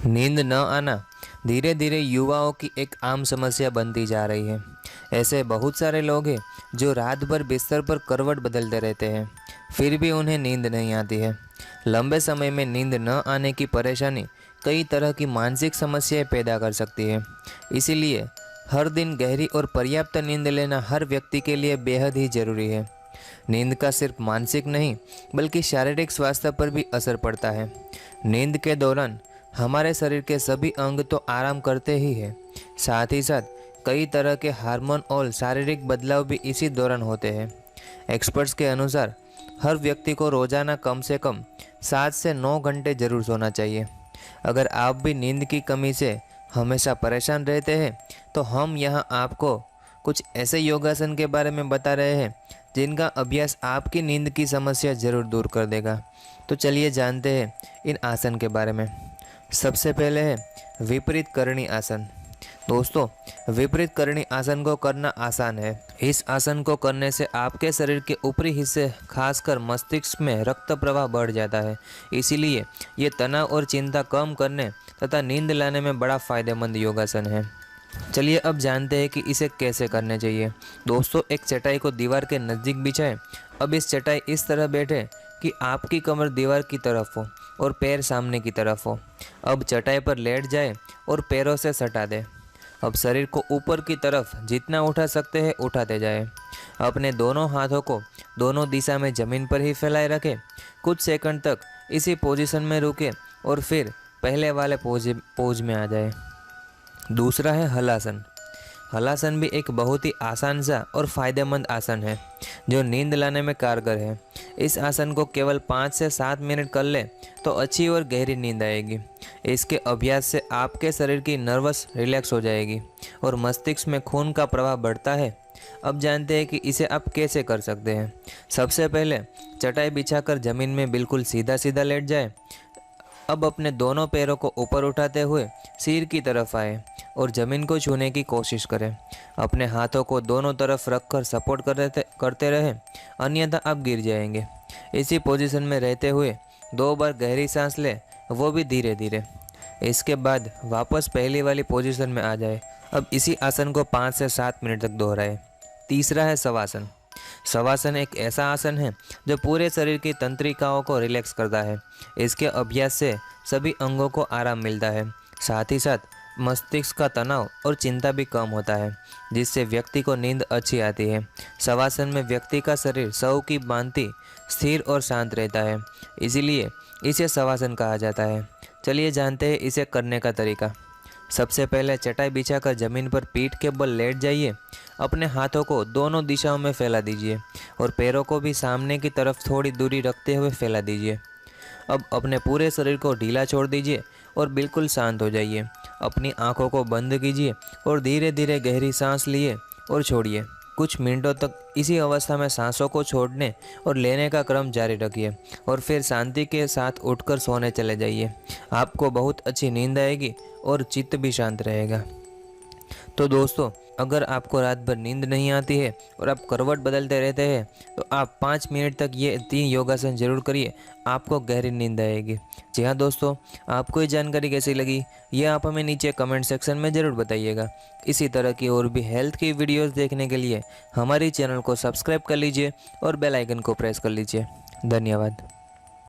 नींद न आना धीरे धीरे युवाओं की एक आम समस्या बनती जा रही है। ऐसे बहुत सारे लोग हैं जो रात भर बिस्तर पर करवट बदलते रहते हैं, फिर भी उन्हें नींद नहीं आती है। लंबे समय में नींद न आने की परेशानी कई तरह की मानसिक समस्याएं पैदा कर सकती है। इसीलिए हर दिन गहरी और पर्याप्त नींद लेना हर व्यक्ति के लिए बेहद ही जरूरी है। नींद का सिर्फ मानसिक नहीं बल्कि शारीरिक स्वास्थ्य पर भी असर पड़ता है। नींद के दौरान हमारे शरीर के सभी अंग तो आराम करते ही हैं, साथ ही साथ कई तरह के हार्मोन और शारीरिक बदलाव भी इसी दौरान होते हैं। एक्सपर्ट्स के अनुसार हर व्यक्ति को रोजाना कम से कम 7 से 9 घंटे जरूर सोना चाहिए। अगर आप भी नींद की कमी से हमेशा परेशान रहते हैं तो हम यहाँ आपको कुछ ऐसे योगासन के बारे में बता रहे हैं जिनका अभ्यास आपकी नींद की समस्या जरूर दूर कर देगा। तो चलिए जानते हैं इन आसन के बारे में। सबसे पहले है विपरीत करणी आसन। दोस्तों, विपरीत करणी आसन को करना आसान है। इस आसन को करने से आपके शरीर के ऊपरी हिस्से खासकर मस्तिष्क में रक्त प्रवाह बढ़ जाता है। इसीलिए ये तनाव और चिंता कम करने तथा नींद लाने में बड़ा फायदेमंद योगासन है। चलिए अब जानते हैं कि इसे कैसे करने चाहिए। दोस्तों, एक चटाई को दीवार के नज़दीक बिछाएं। अब इस चटाई इस तरह बैठे कि आपकी कमर दीवार की तरफ हो और पैर सामने की तरफ हो। अब चटाई पर लेट जाए और पैरों से सटा दें। अब शरीर को ऊपर की तरफ जितना उठा सकते हैं उठाते जाएं। अपने दोनों हाथों को दोनों दिशा में ज़मीन पर ही फैलाए रखें। कुछ सेकंड तक इसी पोजीशन में रुकें और फिर पहले वाले पोज में आ जाए। दूसरा है हलासन। हलासन भी एक बहुत ही आसान सा और फायदेमंद आसन है जो नींद लाने में कारगर है। इस आसन को केवल 5 से 7 मिनट कर ले तो अच्छी और गहरी नींद आएगी। इसके अभ्यास से आपके शरीर की नर्वस रिलैक्स हो जाएगी और मस्तिष्क में खून का प्रवाह बढ़ता है। अब जानते हैं कि इसे आप कैसे कर सकते हैं। सबसे पहले चटाई बिछाकर ज़मीन में बिल्कुल सीधा सीधा लेट जाए। अब अपने दोनों पैरों को ऊपर उठाते हुए सिर की तरफ आए और ज़मीन को छूने की कोशिश करें। अपने हाथों को दोनों तरफ रखकर सपोर्ट करते रहें, अन्यथा आप गिर जाएंगे। इसी पोजीशन में रहते हुए 2 बार गहरी सांस लें, वो भी धीरे धीरे। इसके बाद वापस पहली वाली पोजीशन में आ जाए। अब इसी आसन को 5 से 7 मिनट तक दोहराएं। तीसरा है शवासन। शवासन एक ऐसा आसन है जो पूरे शरीर की तंत्रिकाओं को रिलैक्स करता है। इसके अभ्यास से सभी अंगों को आराम मिलता है, साथ ही साथ मस्तिष्क का तनाव और चिंता भी कम होता है, जिससे व्यक्ति को नींद अच्छी आती है। शवासन में व्यक्ति का शरीर सौ की भांति स्थिर और शांत रहता है, इसीलिए इसे शवासन कहा जाता है। चलिए जानते हैं इसे करने का तरीका। सबसे पहले चटाई बिछाकर ज़मीन पर पीठ के बल लेट जाइए। अपने हाथों को दोनों दिशाओं में फैला दीजिए और पैरों को भी सामने की तरफ थोड़ी दूरी रखते हुए फैला दीजिए। अब अपने पूरे शरीर को ढीला छोड़ दीजिए और बिल्कुल शांत हो जाइए। अपनी आंखों को बंद कीजिए और धीरे धीरे गहरी सांस लिए और छोड़िए। कुछ मिनटों तक इसी अवस्था में सांसों को छोड़ने और लेने का क्रम जारी रखिए और फिर शांति के साथ उठकर सोने चले जाइए। आपको बहुत अच्छी नींद आएगी और चित्त भी शांत रहेगा। तो दोस्तों, अगर आपको रात भर नींद नहीं आती है और आप करवट बदलते रहते हैं तो आप 5 मिनट तक ये 3 योगासन जरूर करिए, आपको गहरी नींद आएगी। जी हाँ दोस्तों, आपको ये जानकारी कैसी लगी ये आप हमें नीचे कमेंट सेक्शन में ज़रूर बताइएगा। इसी तरह की और भी हेल्थ की वीडियोस देखने के लिए हमारी चैनल को सब्सक्राइब कर लीजिए और बेल आइकन को प्रेस कर लीजिए। धन्यवाद।